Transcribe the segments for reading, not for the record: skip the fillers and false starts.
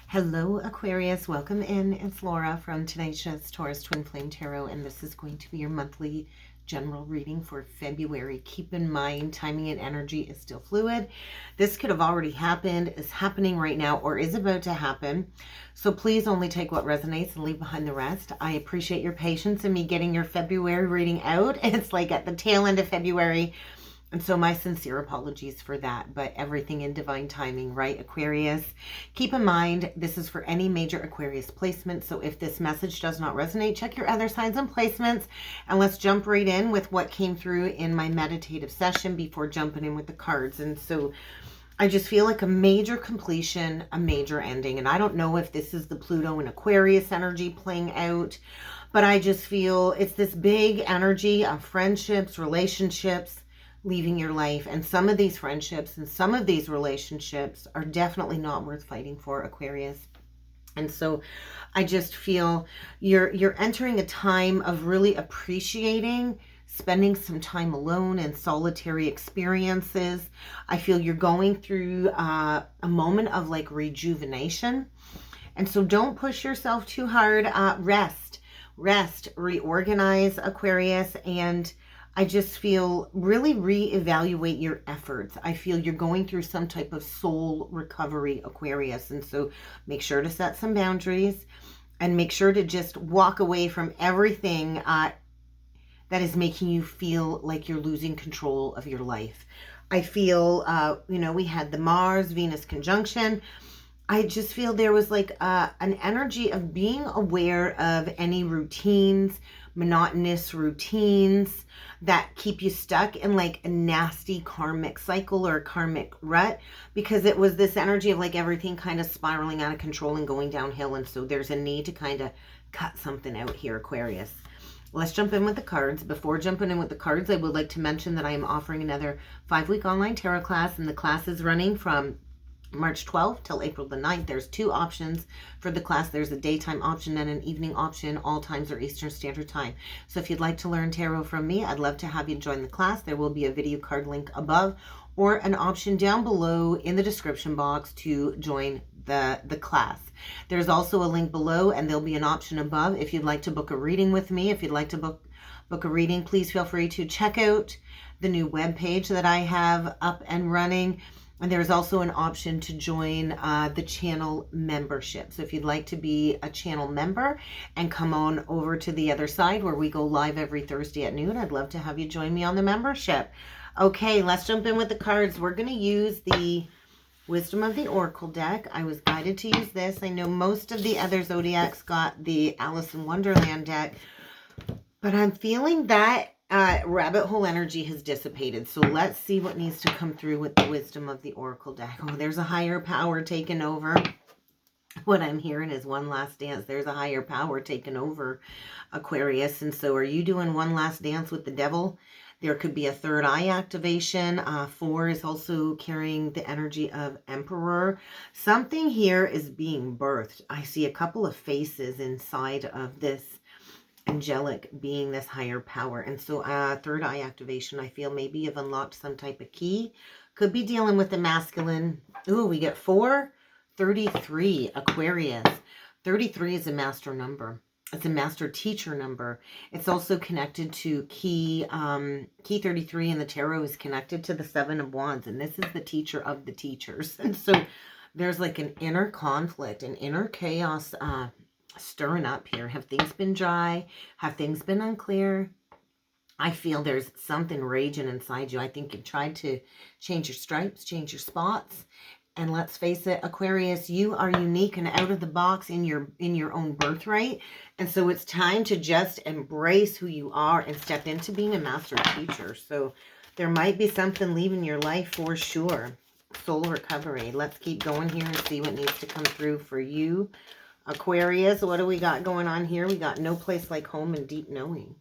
Hello, Aquarius. Welcome in. It's Laura from Tenacious Taurus Twin Flame Tarot, and this is going to be your monthly general reading for February. Keep in mind, timing and energy is still fluid. This could have already happened, is happening right now, or is about to happen. So please only take what resonates and leave behind the rest. I appreciate your patience in me getting your February reading out. It's like at the tail end of February. And so my sincere apologies for that, but everything in divine timing, right, Aquarius? Keep in mind, this is for any major Aquarius placement. So if this message does not resonate, check your other signs and placements. And let's jump right in with what came through in my meditative session before jumping in with the cards. And so I just feel like a major completion, a major ending. And I don't know if this is the Pluto and Aquarius energy playing out, but I just feel it's this big energy of friendships, relationships, leaving your life. And some of these friendships and some of these relationships are definitely not worth fighting for, Aquarius. And so I just feel you're entering a time of really appreciating spending some time alone and solitary experiences. I feel you're going through a moment of like rejuvenation. And so don't push yourself too hard. Rest, reorganize, Aquarius. And I just feel really reevaluate your efforts. I feel you're going through some type of soul recovery, Aquarius. And so make sure to set some boundaries and make sure to just walk away from everything that is making you feel like you're losing control of your life. I feel, we had the Mars-Venus conjunction. I just feel there was like an energy of being aware of any routines, monotonous routines that keep you stuck in like a nasty karmic cycle or a karmic rut, because it was this energy of like everything kind of spiraling out of control and going downhill. And so there's a need to kind of cut something out here, Aquarius. Let's jump in with the cards. Before jumping in with the cards, I would like to mention that I am offering another 5-week online tarot class, and the class is running from March 12th till April the 9th. There's two options for the class. There's a daytime option and an evening option. All times are Eastern Standard Time. So if you'd like to learn tarot from me, I'd love to have you join the class. There will be a video card link above or an option down below in the description box to join the class. There's also a link below, and there'll be an option above if you'd like to book a reading with me. If you'd like to book a reading, please feel free to check out the new webpage that I have up and running. And there's also an option to join the channel membership. So if you'd like to be a channel member and come on over to the other side where we go live every Thursday at noon, I'd love to have you join me on the membership. Okay, let's jump in with the cards. We're going to use the Wisdom of the Oracle deck. I was guided to use this. I know most of the other zodiacs got the Alice in Wonderland deck, but I'm feeling that rabbit hole energy has dissipated. So let's see what needs to come through with the Wisdom of the Oracle deck. Oh, there's a higher power taking over. What I'm hearing is one last dance. There's a higher power taking over, Aquarius. And so are you doing one last dance with the devil? There could be a third eye activation. 4 is also carrying the energy of Emperor. Something here is being birthed. I see a couple of faces inside of this angelic being, this higher power. And so third eye activation, I feel maybe you've unlocked some type of key. Could be dealing with the masculine. Ooh, we get 4, 33, Aquarius. 33 is a master number. It's a master teacher number. It's also connected to key 33 in the tarot is connected to the 7 of Wands. And this is the teacher of the teachers. And so there's like an inner conflict, an inner chaos stirring up here. Have things been dry? Have things been unclear? I feel there's something raging inside you. I think you've tried to change your stripes, change your spots. And let's face it, Aquarius, you are unique and out of the box in your own birthright. And so it's time to just embrace who you are and step into being a master teacher. So there might be something leaving your life for sure. Soul recovery. Let's keep going here and see what needs to come through for you, Aquarius. What do we got going on here? We got no place like home and deep knowing.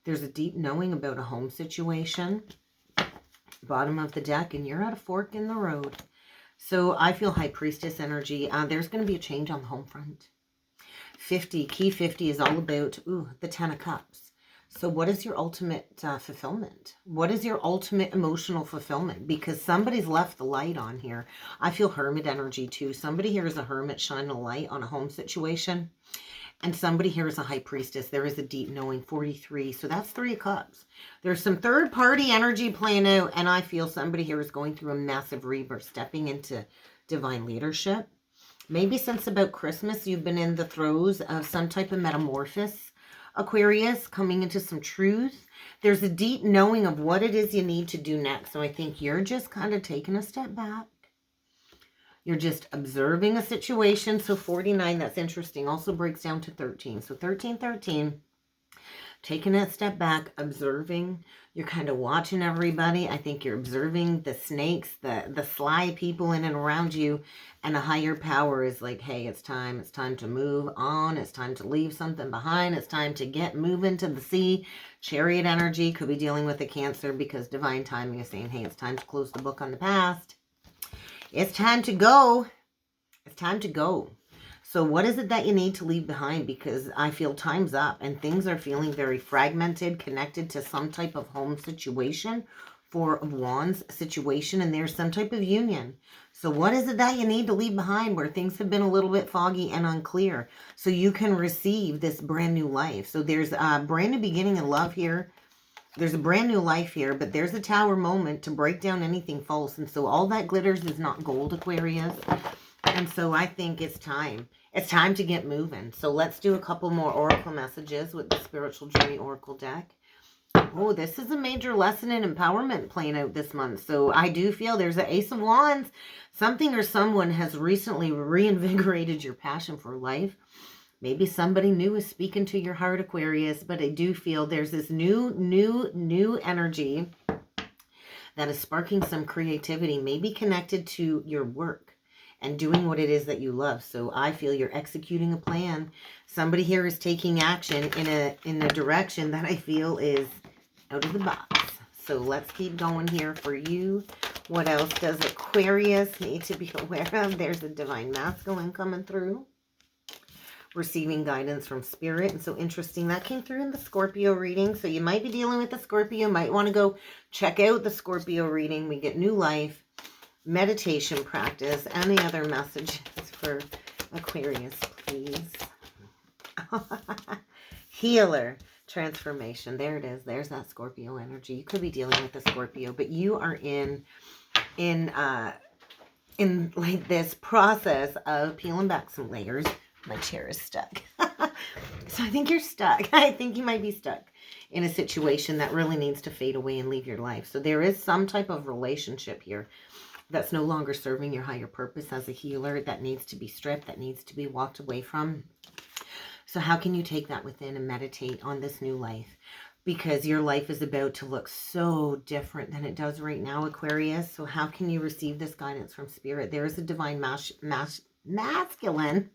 There's a deep knowing about a home situation. Bottom of the deck, and you're at a fork in the road. So I feel High Priestess energy. There's going to be a change on the home front. 50, key 50 is all about, the 10 of Cups. So what is your ultimate fulfillment? What is your ultimate emotional fulfillment? Because somebody's left the light on here. I feel hermit energy too. Somebody here is a hermit shining a light on a home situation. And somebody here is a high priestess. There is a deep knowing, 43. So that's 3 of Cups. There's some third party energy playing out. And I feel somebody here is going through a massive rebirth, stepping into divine leadership. Maybe since about Christmas, you've been in the throes of some type of metamorphosis. Aquarius, coming into some truth. There's a deep knowing of what it is you need to do next. So I think you're just kind of taking a step back. You're just observing a situation. So 49, that's interesting. Also breaks down to 13. So 13, 13. Taking a step back, observing. You're kind of watching everybody. I think you're observing the snakes, the sly people in and around you. And a higher power is like, hey, it's time. It's time to move on. It's time to leave something behind. It's time to get moving to the sea. Chariot energy could be dealing with a Cancer because divine timing is saying, hey, it's time to close the book on the past. It's time to go. It's time to go. So what is it that you need to leave behind? Because I feel time's up and things are feeling very fragmented, connected to some type of home situation, 4 of Wands situation, and there's some type of union. So what is it that you need to leave behind where things have been a little bit foggy and unclear so you can receive this brand new life? So there's a brand new beginning in love here. There's a brand new life here, but there's a Tower moment to break down anything false. And so all that glitters is not gold, Aquarius. And so I think it's time. It's time to get moving. So let's do a couple more oracle messages with the Spiritual Journey Oracle deck. Oh, this is a major lesson in empowerment playing out this month. So I do feel there's an Ace of Wands. Something or someone has recently reinvigorated your passion for life. Maybe somebody new is speaking to your heart, Aquarius, but I do feel there's this new energy that is sparking some creativity, maybe connected to your work and doing what it is that you love. So I feel you're executing a plan. Somebody here is taking action in a direction that I feel is out of the box. So let's keep going here for you. What else does Aquarius need to be aware of? There's a divine masculine coming through. Receiving guidance from spirit. And so interesting, that came through in the Scorpio reading. So you might be dealing with the Scorpio, might want to go check out the Scorpio reading. We get new life, meditation practice, any other messages for Aquarius, please. Healer, transformation. There it is. There's that Scorpio energy. You could be dealing with the Scorpio, but you are in like this process of peeling back some layers. My chair is stuck. So I think you're stuck. I think you might be stuck in a situation that really needs to fade away and leave your life. So there is some type of relationship here that's no longer serving your higher purpose as a healer, that needs to be stripped, that needs to be walked away from. So how can you take that within and meditate on this new life? Because your life is about to look so different than it does right now, Aquarius. So how can you receive this guidance from spirit? There is a divine masculine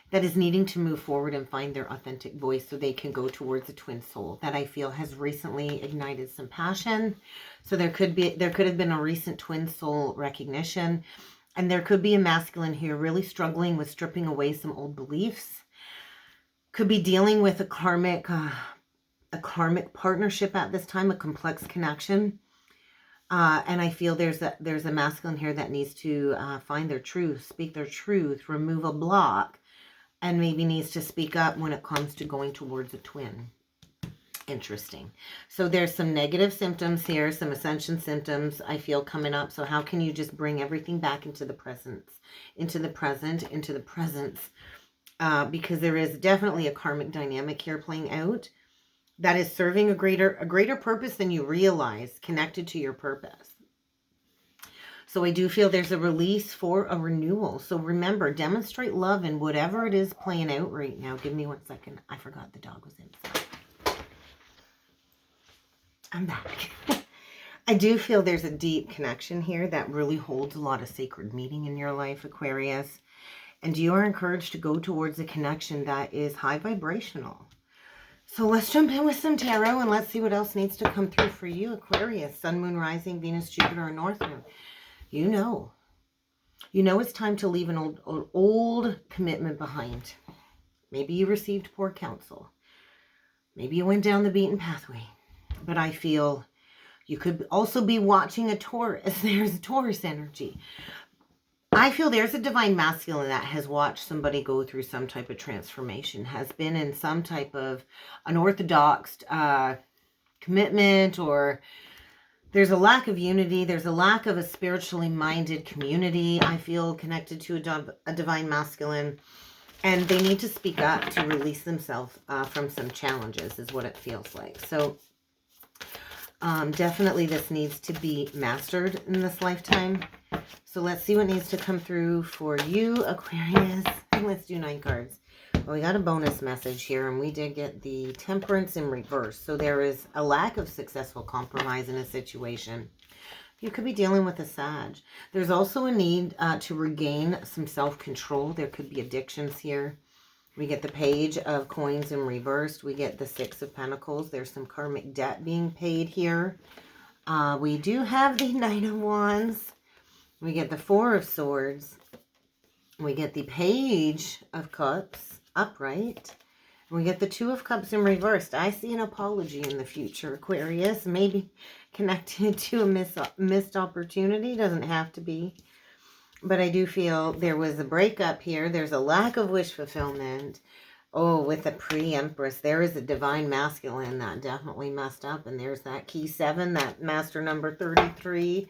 that is needing to move forward and find their authentic voice so they can go towards a twin soul that I feel has recently ignited some passion. So there could have been a recent twin soul recognition, and there could be a masculine here really struggling with stripping away some old beliefs. Could be dealing with a karmic partnership at this time, a complex connection. And I feel there's a masculine here that needs to find their truth, speak their truth, remove a block, and maybe needs to speak up when it comes to going towards a twin. Interesting. So there's some negative symptoms here, some ascension symptoms I feel coming up. So how can you just bring everything back into the presence, into the present, into the presence? Because there is definitely a karmic dynamic here playing out that is serving a greater purpose than you realize, connected to your purpose. So I do feel there's a release for a renewal. So remember, demonstrate love in whatever it is playing out right now. Give me 1 second. I forgot the dog was inside. I'm back. I do feel there's a deep connection here that really holds a lot of sacred meaning in your life, Aquarius. And you are encouraged to go towards a connection that is high vibrational. So let's jump in with some tarot and let's see what else needs to come through for you, Aquarius. Sun, Moon, Rising, Venus, Jupiter, and North Node. You know it's time to leave an old commitment behind. Maybe you received poor counsel. Maybe you went down the beaten pathway. But I feel you could also be watching a Taurus. There's a Taurus energy. I feel there's a divine masculine that has watched somebody go through some type of transformation, has been in some type of unorthodox commitment, or there's a lack of unity. There's a lack of a spiritually minded community, I feel, connected to a divine masculine. And they need to speak up to release themselves from some challenges is what it feels like. So definitely this needs to be mastered in this lifetime. So let's see what needs to come through for you, Aquarius. Let's do 9 cards. Well, we got a bonus message here, and we did get the Temperance in reverse. So there is a lack of successful compromise in a situation. You could be dealing with a Sag. There's also a need to regain some self-control. There could be addictions here. We get the Page of Coins in reversed. We get the 6 of Pentacles. There's some karmic debt being paid here. We do have the Knight of Wands. We get the 4 of Swords. We get the Page of Cups upright. We get the 2 of Cups in reversed. I see an apology in the future, Aquarius. Maybe connected to a missed opportunity. Doesn't have to be. But I do feel there was a breakup here. There's a lack of wish fulfillment. Oh, with the pre-empress, there is a divine masculine that definitely messed up. And there's that key 7, that master number 33.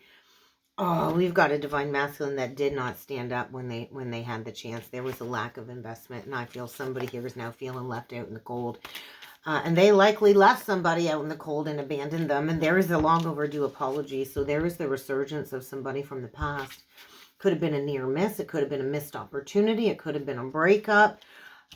Oh, we've got a divine masculine that did not stand up when they had the chance. There was a lack of investment. And I feel somebody here is now feeling left out in the cold. And they likely left somebody out in the cold and abandoned them. And there is a long overdue apology. So there is the resurgence of somebody from the past. Could have been a near miss. It could have been a missed opportunity. It could have been a breakup.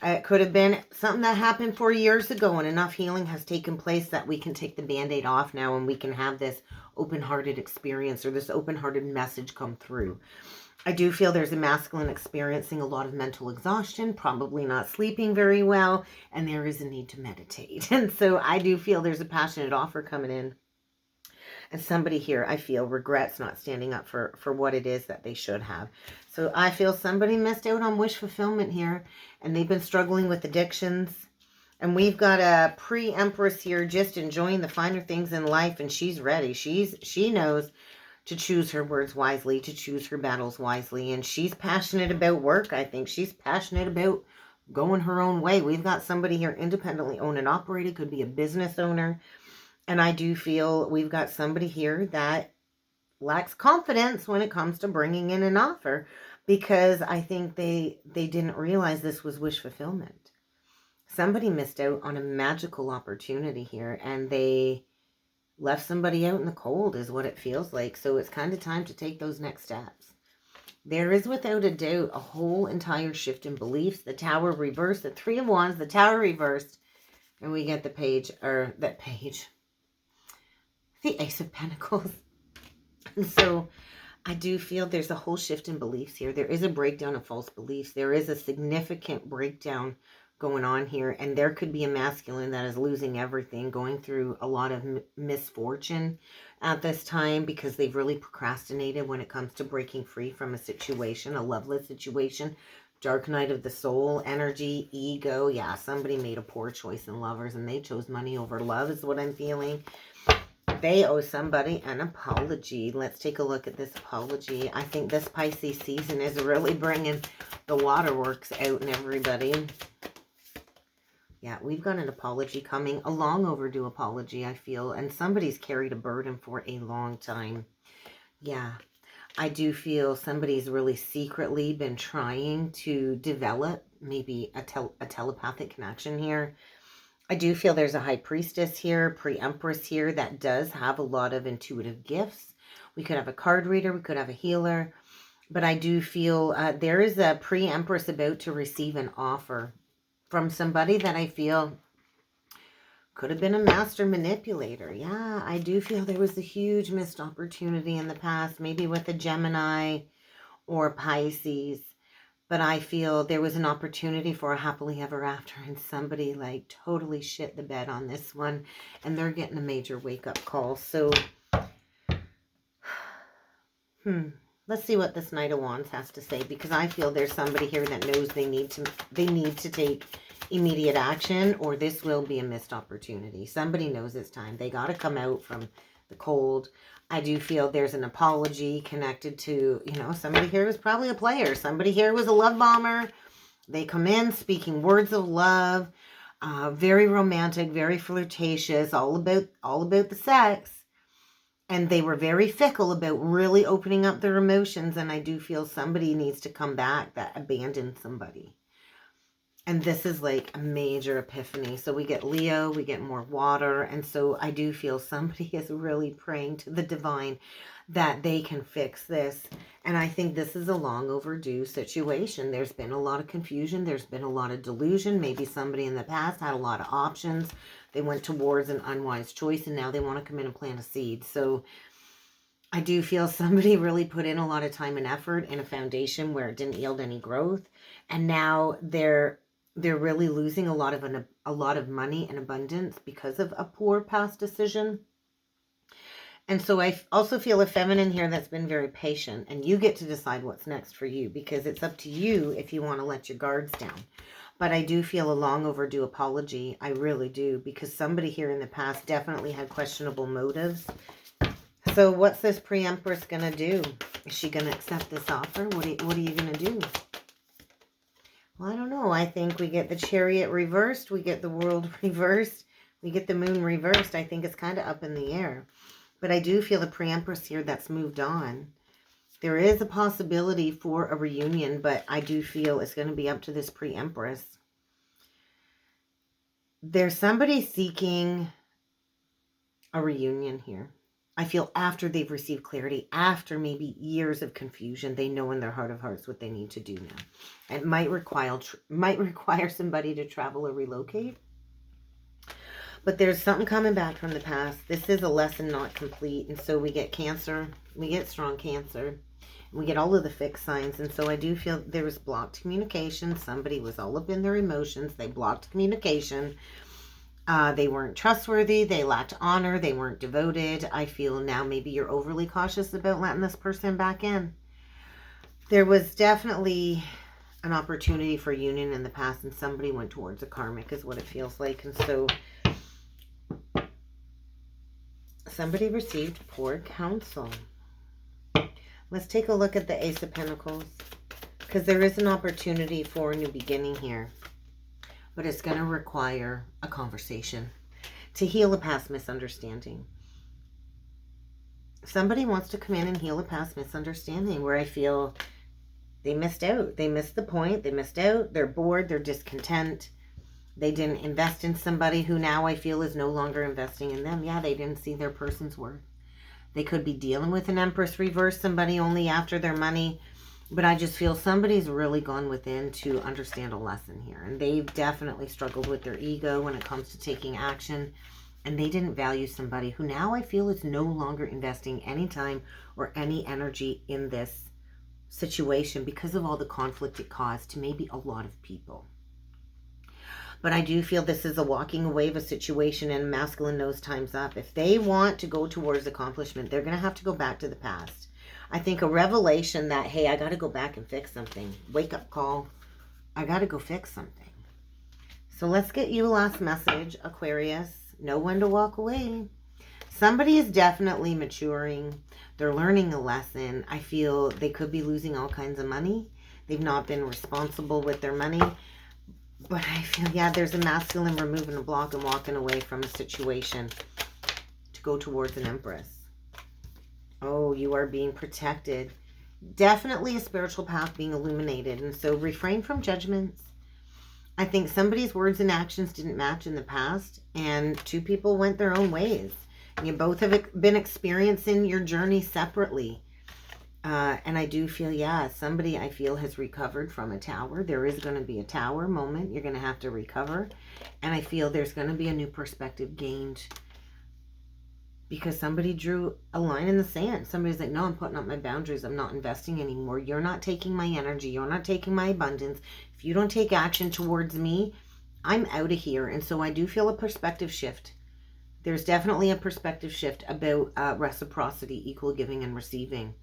It could have been something that happened 4 years ago, and enough healing has taken place that we can take the Band-Aid off now and we can have this open-hearted experience or this open-hearted message come through. I do feel there's a masculine experiencing a lot of mental exhaustion, probably not sleeping very well, and there is a need to meditate. And so I do feel there's a passionate offer coming in. And somebody here, I feel, regrets not standing up for what it is that they should have. So I feel somebody missed out on wish fulfillment here. And they've been struggling with addictions. And we've got a pre-empress here just enjoying the finer things in life. And she's ready. She knows to choose her words wisely, to choose her battles wisely. And she's passionate about work, I think. She's passionate about going her own way. We've got somebody here independently owned and operated. Could be a business owner. And I do feel we've got somebody here that lacks confidence when it comes to bringing in an offer, because I think they didn't realize this was wish fulfillment. Somebody missed out on a magical opportunity here, and they left somebody out in the cold is what it feels like. So it's kind of time to take those next steps. There is without a doubt a whole entire shift in beliefs. The Tower reversed, the 3 of Wands, the Tower reversed, and we get the the Ace of Pentacles. And so I do feel there's a whole shift in beliefs here. There is a breakdown of false beliefs. There is a significant breakdown going on here. And there could be a masculine that is losing everything, going through a lot of misfortune at this time because they've really procrastinated when it comes to breaking free from a situation, a loveless situation. Dark night of the soul, energy, ego. Yeah, somebody made a poor choice in lovers and they chose money over love is what I'm feeling. They owe somebody an apology. Let's take a look at this apology. I think this Pisces season is really bringing the waterworks out in everybody. Yeah, we've got an apology coming. A long overdue apology, I feel. And somebody's carried a burden for a long time. Yeah, I do feel somebody's really secretly been trying to develop maybe a telepathic connection here. I do feel there's a High Priestess here, Pre-Empress here that does have a lot of intuitive gifts. We could have a card reader, we could have a healer. But I do feel there is a Pre-Empress about to receive an offer from somebody that I feel could have been a master manipulator. Yeah, I do feel there was a huge missed opportunity in the past, maybe with a Gemini or Pisces. But I feel there was an opportunity for a happily ever after, and somebody like totally shit the bed on this one, and they're getting a major wake-up call. So, let's see what this Knight of Wands has to say, because I feel there's somebody here that knows they need to take immediate action, or this will be a missed opportunity. Somebody knows it's time. They got to come out from the cold. I do feel there's an apology connected to, you know, somebody here was probably a player. Somebody here was a love bomber. They come in speaking words of love, very romantic, very flirtatious, all about the sex. And they were very fickle about really opening up their emotions. And I do feel somebody needs to come back that abandoned somebody. And this is like a major epiphany. So we get Leo, we get more water. And so I do feel somebody is really praying to the divine that they can fix this. And I think this is a long overdue situation. There's been a lot of confusion. There's been a lot of delusion. Maybe somebody in the past had a lot of options. They went towards an unwise choice, and now they want to come in and plant a seed. So I do feel somebody really put in a lot of time and effort in a foundation where it didn't yield any growth. And now they're really losing a lot of money and abundance because of a poor past decision. And so I also feel a feminine here that's been very patient, and you get to decide what's next for you, because it's up to you if you want to let your guards down. But I do feel a long overdue apology. I really do, because somebody here in the past definitely had questionable motives. So what's this pre-empress going to do? Is she going to accept this offer? What are you going to do? Well, I don't know. I think we get the Chariot reversed. We get the World reversed. We get the Moon reversed. I think it's kind of up in the air. But I do feel the pre-empress here that's moved on. There is a possibility for a reunion, but I do feel it's going to be up to this pre-empress. There's somebody seeking a reunion here. I feel after they've received clarity, after maybe years of confusion, they know in their heart of hearts what they need to do now. It might require somebody to travel or relocate. But there's something coming back from the past. This is a lesson not complete. And so we get Cancer. We get strong Cancer. We get all of the fixed signs. And so I do feel there was blocked communication. Somebody was all up in their emotions. They blocked communication. They weren't trustworthy. They lacked honor. They weren't devoted. I feel now maybe you're overly cautious about letting this person back in. There was definitely an opportunity for union in the past, and somebody went towards a karmic is what it feels like. And so somebody received poor counsel. Let's take a look at the Ace of Pentacles, because there is an opportunity for a new beginning here. But it's going to require a conversation to heal a past misunderstanding. Somebody wants to come in and heal a past misunderstanding where I feel they missed out. They missed the point. They missed out. They're bored. They're discontent. They didn't invest in somebody who now I feel is no longer investing in them. Yeah, they didn't see their person's worth. They could be dealing with an Empress reverse, somebody only after their money. But I just feel somebody's really gone within to understand a lesson here. And they've definitely struggled with their ego when it comes to taking action. And they didn't value somebody who now I feel is no longer investing any time or any energy in this situation because of all the conflict it caused to maybe a lot of people. But I do feel this is a walking away of a situation, and masculine knows time's up. If they want to go towards accomplishment, they're going to have to go back to the past. I think a revelation that, hey, I got to go back and fix something. Wake up call. I got to go fix something. So let's get you a last message, Aquarius. Know when to walk away. Somebody is definitely maturing. They're learning a lesson. I feel they could be losing all kinds of money. They've not been responsible with their money. But I feel, yeah, there's a masculine removing a block and walking away from a situation to go towards an Empress. Oh, you are being protected. Definitely a spiritual path being illuminated. And so refrain from judgments. I think somebody's words and actions didn't match in the past, and two people went their own ways. You both have been experiencing your journey separately. And I do feel, yeah, somebody I feel has recovered from a tower. There is going to be a tower moment. You're going to have to recover. And I feel there's going to be a new perspective gained because somebody drew a line in the sand. Somebody's like, no, I'm putting up my boundaries. I'm not investing anymore. You're not taking my energy. You're not taking my abundance. If you don't take action towards me, I'm out of here. And so I do feel a perspective shift. There's definitely a perspective shift about reciprocity, equal giving and receiving.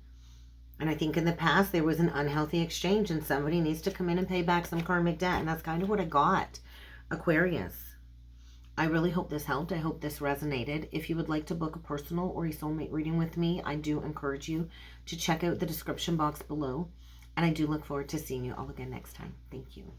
And I think in the past there was an unhealthy exchange, and somebody needs to come in and pay back some karmic debt. And that's kind of what I got Aquarius, I really hope this helped. I hope this resonated. If you would like to book a personal or a soulmate reading with me, I do encourage you to check out the description box below. And I do look forward to seeing you all again next time. Thank you.